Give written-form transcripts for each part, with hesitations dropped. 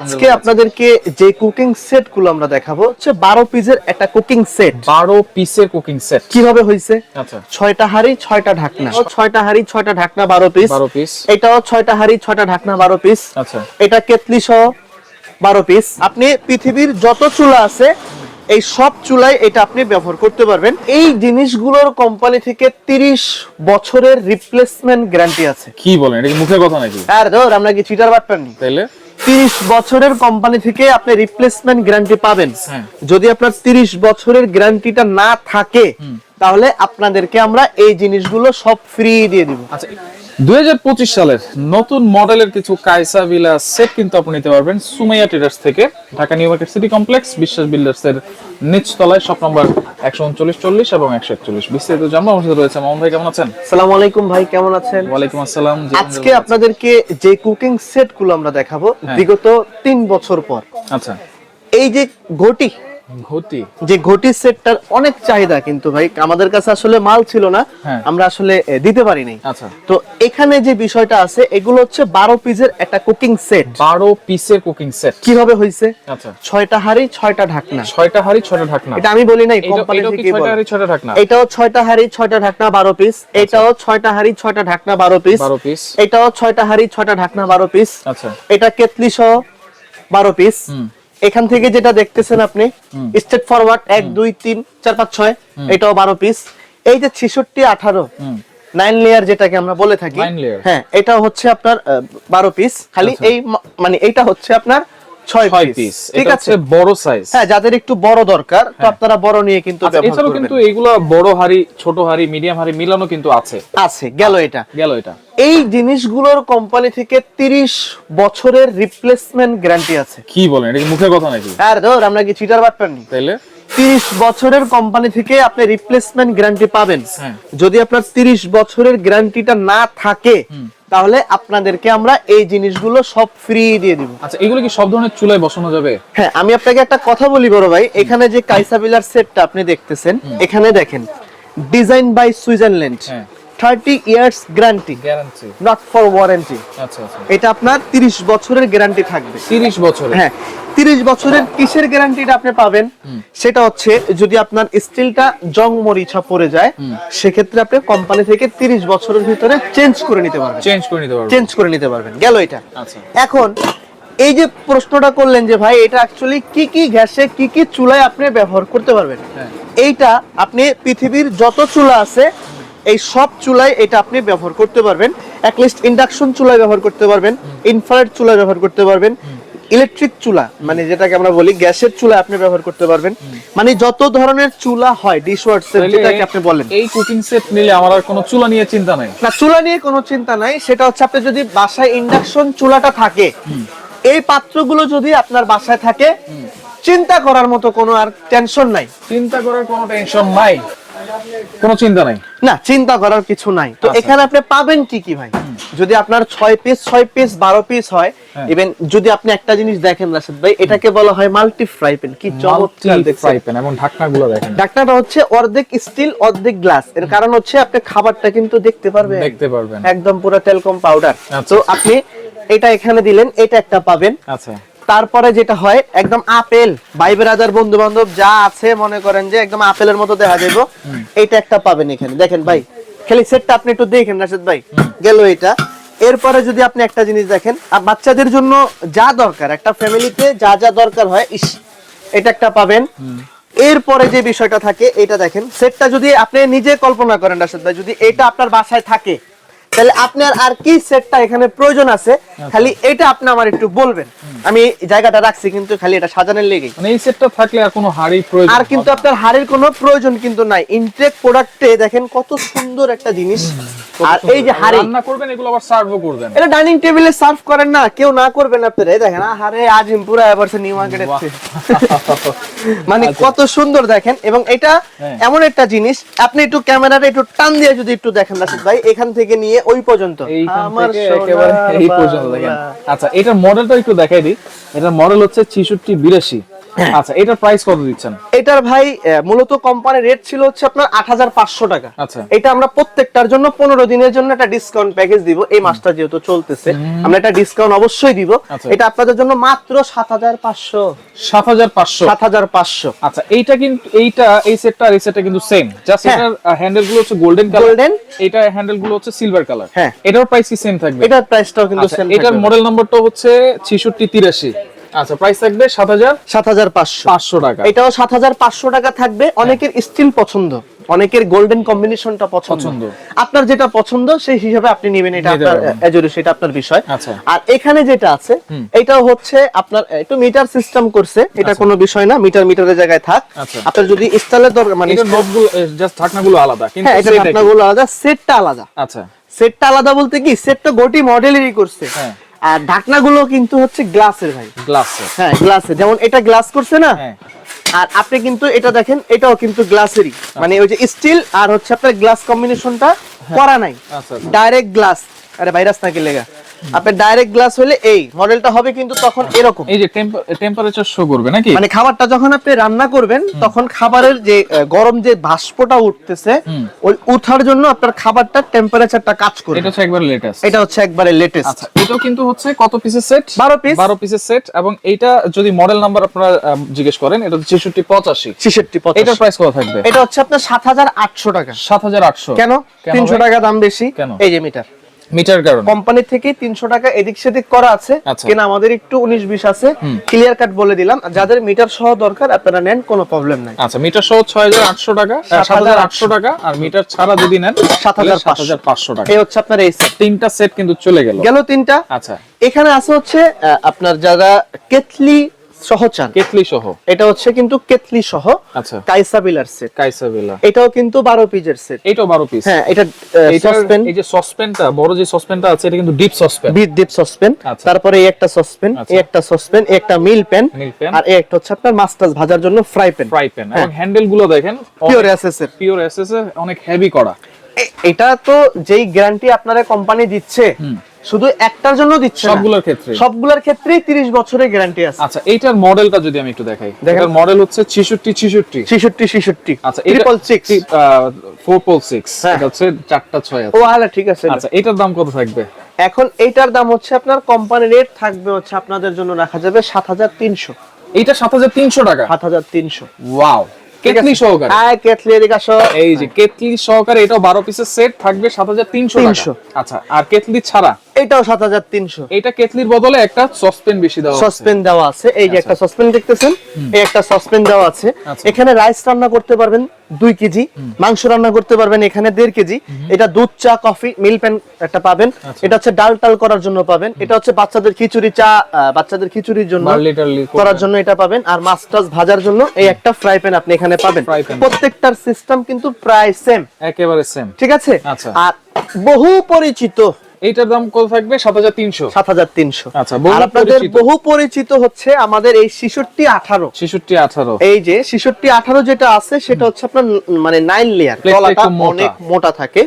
আজকে আপনাদেরকে যে কুকিং সেট গুলো আমরা দেখাবো হচ্ছে 12 পিসের একটা কুকিং সেট। 12 পিসের কুকিং সেট কিভাবে হইছে? আচ্ছা, 6টা হাঁড়ি 6টা ঢাকনা, 6টা হাঁড়ি 6টা ঢাকনা 12 পিস। 12 পিস। এটাও 6টা হাঁড়ি 6টা ঢাকনা 12 পিস। আচ্ছা, এটা কেতলি সহ 12 পিস। আপনি পৃথিবীর যত চুলা আছে এই সব চুলায় এটা আপনি ব্যবহার করতে পারবেন। এই জিনিসগুলোর কোম্পানি থেকে 30 বছরের রিপ্লেসমেন্ট গ্যারান্টি আছে। কি বলেন, এটা কি মুখের কথা নাকি? আর ধর আমরা কি চিটার বাটপার নি? তাইলে 30 বছরের কোম্পানি থেকে আপনি রিপ্লেসমেন্ট গ্যারান্টি পাবেন। হ্যাঁ। যদি আপনার 30 বছরের গ্যারান্টিটা না থাকে তাহলে আপনাদেরকে আমরা এই জিনিসগুলো সব ফ্রি দিয়ে দিব। আচ্ছা, 2025 সালের নতুন মডেলের কিছু কাইসা ভিলা সেট কিন্তু আপনি নিতে পারবেন সুমাইয়া ট্রেডার্স থেকে, Dhaka new market city complex, বিশ্বাস বিল্ডার্স এর নিচ তলায়, শপ নাম্বার 139 এবং 141। বিস্তারিত জানবো আমার সাথে রয়েছে মামুন ভাই। কেমন আছেন? আসসালামু আলাইকুম ভাই, কেমন আছেন? ওয়ালাইকুম আসসালাম। আজকে আপনাদেরকে যে কুকিং সেট গুলো আমরা দেখাবো বিগত 3 বছর পর। আচ্ছা, এই যে ঘটি যে ঘটি সেটটার অনেক চাহিদা, কিন্তু ভাই আমাদের কাছে আসলে মাল ছিল না, হ্যাঁ। আমরা আসলে দিতে পারি নাই। আচ্ছা, তো এখানে যে বিষয়টা আছে এগুলো হচ্ছে 12 পিসের একটা কুকিং সেট। 12 পিসের কুকিং সেট কিভাবে হইছে? আচ্ছা, 6টা হাঁড়ি 6টা ঢাকনা। 6টা হাঁড়ি 6টা ঢাকনা। এটা আমি বলি নাই, এটাও কোম্পানি কি থেকে 6টা বলে। হাঁড়ি 6টা ঢাকনা? এটাও 6টা হাঁড়ি 6টা ঢাকনা 12 পিস। এটাও 6টা হাঁড়ি 6টা ঢাকনা 12 পিস। 12 পিস। এটাও 6টা হাঁড়ি 6টা ঢাকনা 12 পিস। আচ্ছা, এটা কেতলি সহ 12 পিস। এখান থেকে যেটা দেখতেছেন আপনি স্ট্রেট ফরওয়ার্ড 1 2 3 4 5 6, এটাও 12 পিস। এই যে 66 18 9 লেয়ার যেটাকে আমরা বলে থাকি, 9 layer। হ্যাঁ, এটা হচ্ছে আপনার 12 পিস। খালি এই মানে এটা হচ্ছে আপনার 6 পিস। ঠিক আছে, বড় সাইজ। হ্যাঁ, যাদের একটু বড় দরকার তো আপনারা বড় নিয়ে কিন্তু ব্যবহার এছাড়াও করবেন। কিন্তু এগুলা বড় হাড়ি, ছোট হাড়ি, মিডিয়াম হাড়ি মিলানো কিন্তু আছে। গেল এটা। এই জিনিসগুলোর কোম্পানি থেকে 30 বছরের রিপ্লেসমেন্ট গ্যারান্টি আছে। কি বলেন, এটা কি মুখের কথা নাকি? আর ধর আমরা কি চিটার বাটপার নি? তাইলে 30 বছরের কোম্পানি থেকে আপনি রিপ্লেসমেন্ট গ্যারান্টি পাবেন। হ্যাঁ। যদি আপনার 30 বছরের গ্যারান্টিটা না থাকে তাহলে আপনাদেরকে আমরা এই জিনিসগুলো সব ফ্রি দিয়ে দিব। আচ্ছা, এগুলো কি সব ধরনের চুলায় বসানো যাবে? হ্যাঁ, আমি আপনাকে একটা কথা বলি বড় ভাই, এখানে যে কাইসাবিলার সেটটা আপনি দেখতেছেন, এখানে দেখেন ডিজাইন বাই সুইজারল্যান্ড, হ্যাঁ। 30 years guarantee, guarantee. Not for warranty. আচ্ছা আচ্ছা, এটা আপনার 30 বছরের গ্যারান্টি থাকবে। 30 বছর। হ্যাঁ, 30 বছরের কিসের গ্যারান্টিটা আপনি পাবেন? সেটা হচ্ছে যদি আপনার স্টিলটা জং মরিচা পড়ে যায় সেক্ষেত্রে আপনি কোম্পানি থেকে 30 বছরের ভিতরে চেঞ্জ করে নিতে পারবেন। চেঞ্জ করে নিতে পারবেন। গেল এটা। আচ্ছা, এখন এই যে প্রশ্নটা করলেন যে ভাই এটা অ্যাকচুয়ালি কি কি গ্যাসে কি কি চুলায় আপনি ব্যবহার করতে পারবেন, এইটা আপনি পৃথিবীর যত চুলা আছে এই সব চুলায় এটা আপনি ব্যবহার করতে পারবেন। অ্যাটলিস্ট ইন্ডাকশন চুলায় ব্যবহার করতে পারবেন, ইনফ্রারেড চুলায় ব্যবহার করতে পারবেন, ইলেকট্রিক চুলা মানে যেটাকে আমরা বলি গ্যাসের চুলা আপনি ব্যবহার করতে পারবেন। মানে যত ধরনের চুলা হয় ডিশওয়াশার যেটাকে আপনি বলেন, এই কুকিং সেট নিলে আমার আর কোনো চুলা নিয়ে চিন্তা নাই। না, চুলা নিয়ে কোনো চিন্তা নাই। সেটা হচ্ছে আপনি যদি বাসায় ইন্ডাকশন চুলাটা থাকে, এই পাত্রগুলো যদি আপনার বাসায় থাকে, চিন্তা করার মতো কোনো আর টেনশন নাই। চিন্তা করার কোনো টেনশন নাই, কোনো চিন্তা নাই। না, চিন্তা করার কিছু নাই। তো এখানে আপনি পাবেন কি কি ভাই? যদি আপনার 6 পিস 12 পিস হয়, ইভেন যদি আপনি একটা জিনিস দেখেন রাশেদ ভাই, এটাকে বলা হয় মাল্টি ফ্রাই প্যান। কি চমৎকার ফ্রাই প্যান, এবং ঢাকনাগুলো দেখেন। ঢাকনাটা হচ্ছে অর্ধেক স্টিল অর্ধেক গ্লাস। এর কারণ হচ্ছে আপনি খাবারটা কিন্তু দেখতে পারবেন, একদম পুরো টেলকম পাউডার। তো আপনি এটা এখানে দিলেন, এটা একটা পাবেন। আচ্ছা, তারপরে যেটা হয় একদম আপেল, ভাই ব্রাদার বন্ধু বান্ধব যা আছে মনে করেন যে একদম আপেলের মতো দেখা যাবে, এটা একটা পাবেন এখানে। দেখেন ভাই, খালি সেটটা আপনি একটু দেখেন রাশেদ ভাই। গেল এটা। এরপরে যদি আপনি একটা জিনিস দেখেন, আর বাচ্চাদের জন্য যা দরকার, একটা ফ্যামিলিতে যা যা দরকার হয়, এটা একটা পাবেন। এরপরে যে বিষয়টা থাকে এটা দেখেন, সেটটা যদি আপনি নিজে কল্পনা করেন রাশেদ ভাই, যদি এটা আপনার বাসায় থাকে তাহলে আপনার আর কি সেটটা এখানে প্রয়োজন আছে, খালি এটা আপনি আমার একটু বলবেন। আমি জায়গাটা রাখছি কিন্তু খালি এটা সাজানোর লেগে। মানে এই সেটটা থাকলে আর কোনো হাড়ি প্রয়োজন, আর কিন্তু আপনার হাড়ির কোনো প্রয়োজন কিন্তু নাই। ইনটেক প্রোডাক্টে দেখেন কত সুন্দর একটা জিনিস। আর এই যে হাড়ি রান্না করবেন, এগুলো আবার সার্ভও করবেন। এটা ডাইনিং টেবিলে সার্ভ করেন না, কেউ না করবেন আপনারা। এই দেখেন, আরে আজিম পুরো এবারছে নিউ মার্কেটে মানে কত সুন্দর দেখেন। এবং এটা এমন একটা জিনিস, আপনি একটু ক্যামেরাটা একটু টান দিয়ে যদি একটু দেখেন রাশিদ ভাই, এখান থেকে নিয়ে ওই পর্যন্ত, আমার একেবারে এই পর্যন্ত দেখেন। আচ্ছা, এটার মডেলটা একটু দেখাই দিই। এটার মডেল হচ্ছে 6682। আচ্ছা, এটার প্রাইস কত দিচ্ছেন? এটার ভাই মূলত কোম্পানির রেট ছিল হচ্ছে আপনার 8500 টাকা। আচ্ছা, এটা আমরা প্রত্যেকটার জন্য 15 দিনের জন্য একটা ডিসকাউন্ট প্যাকেজ দিব। এই মাসটা যেহেতু চলতেছে আমরা একটা ডিসকাউন্ট অবশ্যই দিব। আচ্ছা। এটা আপনাদের জন্য মাত্র 7500। 7500। 7500। আচ্ছা, এইটা কিন্তু এই সেটটা আর এই সেটটা কিন্তু সেম, জাস্ট হ্যাঁ। এটার হ্যান্ডেল গুলো হচ্ছে গোল্ডেন কালার, গোল্ডেন, এটা হ্যান্ডেল গুলো হচ্ছে সিলভার কালার। হ্যাঁ। এটার প্রাইস কি সেম থাকবে? এটার প্রাইসটাও কিন্তু আচ্ছা, সেম এটার থাকবে। মডেল নাম্বারটা হচ্ছে 6683। আচ্ছা, প্রাইস থাকবে 7500 টাকা। এটাও 7500 টাকা থাকবে। অনেকের স্টিল পছন্দ, অনেকের গোল্ডেন কম্বিনেশনটা পছন্দ। আপনার যেটা পছন্দ সেই হিসাবে আপনি নেবেন, এটা আপনার এজুরি, সেটা আপনার বিষয়। আচ্ছা। আর এখানে যেটা আছে এটাও হচ্ছে আপনার একটু মিটার সিস্টেম করছে, এটা কোনো বিষয় না, মিটারের জায়গায় থাক। আচ্ছা। আপনার যদি স্টাইলের দরকার মানে এটা নটগুলো জাস্ট ঢাকনাগুলো আলাদা, কিন্তু হ্যাঁ, এটা সেট একই। ঢাকনাগুলো আলাদা, সেটটা আলাদা। আচ্ছা, সেটটা আলাদা বলতে কি, সেটটা গোটি মডেলেরই করছে। হ্যাঁ। আর ঢাকনাগুলো কিন্তু হচ্ছে গ্লাসের ভাই। গ্লাস। হ্যাঁ, গ্লাসের, যেমন এটা গ্লাস করছে না। হ্যাঁ। আর আপনি কিন্তু এটা দেখেন, এটাও কিন্তু গ্লাসেরই, মানে ওই যে স্টিল আর হচ্ছে আপনার গ্লাস কম্বিনেশনটা করা নাই, আচ্ছা। Direct glass. আরে ভাইরাস নাকি লেগা, আপনি ডাইরেক্ট গ্লাস হলে এই মডেলটা হবে, কিন্তু তখন এরকম এই যে টেম্পারেচার শো করবে নাকি? মানে খাবারটা যখন আপনি রান্না করবেন তখন খাবারের যে গরম যে বাষ্পটা উঠতেছে, ওই উঠার জন্য আপনার খাবারটা টেম্পারেচারটা কাজ করবে। এটা হচ্ছে একবারে লেটেস্ট। এটা হচ্ছে একবারে লেটেস্ট। আচ্ছা, এটাও কিন্তু হচ্ছে কত পিসের সেট? 12 পিস। 12 পিসের সেট। এবং এইটা যদি মডেল নাম্বার আপনারা জিজ্ঞেস করেন, এটা হচ্ছে 6685। 66 এটার প্রাইস কত থাকবে? এটা হচ্ছে আপনার 7800 টাকা। 7800। কেন 300 টাকা দাম বেশি? কেন? এই যে মিটার কারণ কোম্পানি থেকে 300 টাকা এদিক সেদিক করা আছে, আচ্ছা। কিনা আমাদের একটু 19-20 আছে, ক্লিয়ার কাট বলে দিলাম। যাদের মিটার সহ দরকার আপনারা নেন, কোনো প্রবলেম নাই। আচ্ছা, মিটার সহ 6800 টাকা, 7800 টাকা। আর মিটার ছাড়া যদি নেন 7500 টাকা। এই হচ্ছে আপনার এই সেট। তিনটা সেট কিন্তু চলে গেল তিনটা। আচ্ছা, এখানে আছে হচ্ছে আপনার যারা কেটলি সহ চান, কেটলি সহ, এটা হচ্ছে কিন্তু কেটলি সহ। আচ্ছা, কাইসাবিলার সেট, কাইসাবিলা। এটাও কিন্তু 12 পিসের সেট। এটাও 12 পিস। হ্যাঁ, এটা এইটার সসপেন, এই যে সসপেনটা, বড় যে সসপেনটা আছে, এটা কিন্তু ডিপ সসপেন। Deep saucepan. আচ্ছা। তারপরে এই একটা সসপেন, এই একটা সসপেন, এই একটা মিল প্যান, মিল প্যান। আর এই একটা হচ্ছে আপনার মাস্টার্স ভাজার জন্য ফ্রাই প্যান। Fry pan. এবং হ্যান্ডেল গুলো দেখেন পিওর এসএস এর। পিওর এসএস এর, অনেক হেভি করা। এটা তো যেই গ্যারান্টি আপনারা কোম্পানি দিচ্ছে, শুধু একটার জন্য দিচ্ছে না, সবগুলোর ক্ষেত্রেই 30 বছরের গ্যারান্টি আছে। আচ্ছা, এইটার মডেলটা যদি আমি একটু দেখাই, এটার মডেল হচ্ছে 6666। আচ্ছা, 666 466। এটা হচ্ছে 4টা 6 আছে। ও আলা, ঠিক আছে। আচ্ছা, এটার দাম কত থাকবে? এখন এইটার দাম হচ্ছে আপনার কোম্পানি রেট থাকবে হচ্ছে আপনাদের জন্য রাখা যাবে 7300। এইটা 7300 টাকা। 7300। ওয়াও, কেটলি সহকারে। হ্যাঁ, কেটলি এদিকে আসো। এই যে কেটলি সহকারে, এটাও 12 পিসের সেট থাকবে 7300 টাকা। আচ্ছা, আর কেটলি ছাড়া এটাও 7300। এটা কেটলির বদলে একটা সসপেন বেশি দেওয়া আছে। সসপেন দেওয়া আছে, এই যে একটা সসপেন দেখতেছেন, এই একটা সসপেন দেওয়া আছে। এখানে রাইস রান্না করতে পারবেন 2 কেজি, মাংস রান্না করতে পারবেন এখানে 1.5 কেজি। এটা দুধ, চা, কফি, মিল প্যান একটা পাবেন। এটা হচ্ছে ডাল টাল করার জন্য পাবেন। এটা হচ্ছে বাচ্চাদের খিচুড়ি, চা, বাচ্চাদের খিচুড়ির জন্য করার জন্য এটা পাবেন। আর মাস্টার্স ভাজার জন্য এই একটা ফ্রাই প্যান আপনি এখানে পাবেন। প্রত্যেকটার সিস্টেম কিন্তু প্রায় সেম, একেবারে সেম। ঠিক আছে। আচ্ছা, আর বহু পরিচিত এইটার দাম কত থাকবে? 7300। 7300। আচ্ছা, আর আপনাদের বহু পরিচিত হচ্ছে আমাদের এই 6618। 6618। এই যে 6618 যেটা আছে সেটা হচ্ছে আপনার মানে 9 লেয়ার, তলাটা অনেক মোটা থাকে।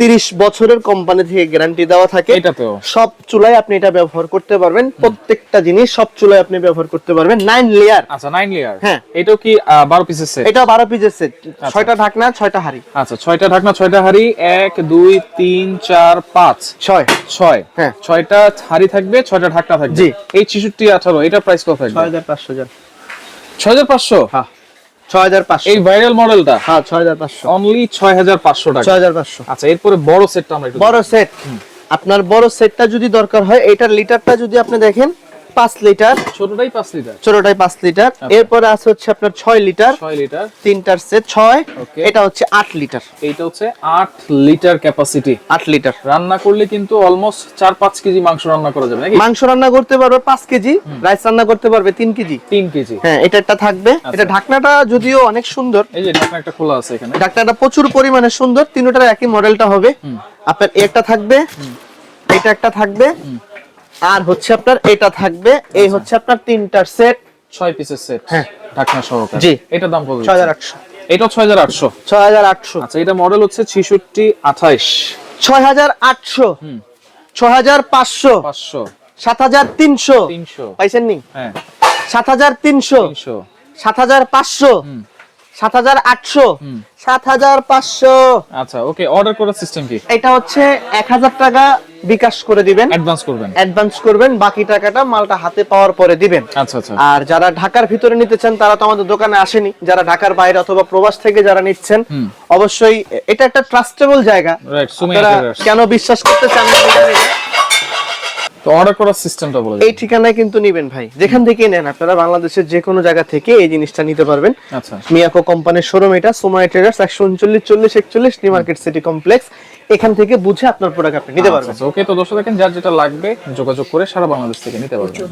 30 বছরের কোম্পানি থেকে গ্যারান্টি দেওয়া থাকে। এটাতেও সব চুলায় আপনি এটা ব্যবহার করতে পারবেন, প্রত্যেকটা জিনিস সব চুলায় আপনি ব্যবহার করতে পারবেন। 9 লেয়ার। আচ্ছা, 9 লেয়ার। হ্যাঁ, এটাও কি 12 পিসের সেট? এটা 12 পিসের সেট, 6টা ঢাকনা, 6টা হাঁড়ি। আচ্ছা, 6টা ঢাকনা, 6টা হাঁড়ি। 1 2 3 4 5 6। হ্যাঁ, 6টা হাঁড়ি থাকবে, 6টা ঢাকনা থাকবে। জি। এই 6618 এটা প্রাইস কত থাকবে? 6500 জান। 6500? হ্যাঁ, 6500। এই ভাইরাল মডেলটা? হ্যাঁ, 6500। অনলি 6500 টাকা। 6500। আচ্ছা, এরপরে বড় সেটটা আমরা একটু বড় সেট, আপনার বড় সেটটা যদি দরকার হয়, এটার লিটারটা যদি আপনি দেখেন 5 লিটার, ছোটটাই 5 লিটার, ছোটটাই 5 লিটার। এরপরে আছে হচ্ছে আপনার 6 লিটার, 6 লিটার, তিনটার সেট 6। ওকে, এটা হচ্ছে 8 লিটার। এইটা হচ্ছে 8 লিটার ক্যাপাসিটি। 8 লিটার রান্না করলে কিন্তু অলমোস্ট 4-5 কেজি মাংস রান্না করা যাবে নাকি? মাংস রান্না করতে পারবে 5 কেজি, রাইস রান্না করতে পারবে 3 কেজি। 3 কেজি। হ্যাঁ, এটা একটা থাকবে। এটা ঢাকনাটা যদিও অনেক সুন্দর, এই যে ঢাকনা একটা খোলা আছে এখানে। ঢাকনাটা প্রচুর পরিমাণে সুন্দর। তিনটার একই মডেলটা হবে। আপনার একটা থাকবে, এটা একটা থাকবে, আর হচ্ছে আপনার এটা থাকবে। এই হচ্ছে আপনার তিনটার সেট, 6 পিসের সেট। হ্যাঁ, ঢাকনা সহকারে। জি। এটার দাম কত? 6800। এটাও 6800। 6800। আচ্ছা, এটা মডেল হচ্ছে 6628। 6800, 6500, 500, 7300। 300। পাইছেন নি? হ্যাঁ, 7,300, 300, 7,500, 7,800, 7,500। আচ্ছা ওকে, অর্ডার করার সিস্টেম কি? এটা হচ্ছে 1,000 টাকা বিকাশ করে দিবেন, অ্যাডভান্স করবেন। অ্যাডভান্স করবেন, বাকি টাকাটা মালটা হাতে পাওয়ার পরে দিবেন। আচ্ছা আচ্ছা, আর যারা ঢাকার ভিতরে নিতে চান তারা তো আমাদের দোকানে আসেনি, যারা ঢাকার বাইরে অথবা প্রবাস থেকে যারা নিচ্ছেন অবশ্যই এটা একটা ট্রাস্টেবল জায়গা। রাইট, সুমাইয়া আপনারা ট্রেডার্স। কেন বিশ্বাস করতে চান না এটা নিলে তো অর্ডার করার সিস্টেমটা বলে এই ঠিকানায় কিন্তু নিবেন ভাই, যেখান থেকে নেন আপনারা বাংলাদেশের যে কোনো জায়গা থেকে এই জিনিসটা নিতে পারবেন। আচ্ছা মিয়াকো কোম্পানির শোরুম এটা, Sumaiya traders, 139 40 41 new market city complex. এখান থেকে বুঝে আপনার প্রোডাক্ট আপনি নিতে পারবেন। ওকে, তো দর্শক দেখেন যার যেটা লাগবে যোগাযোগ করে সারা বাংলাদেশ থেকে নিতে পারবেন।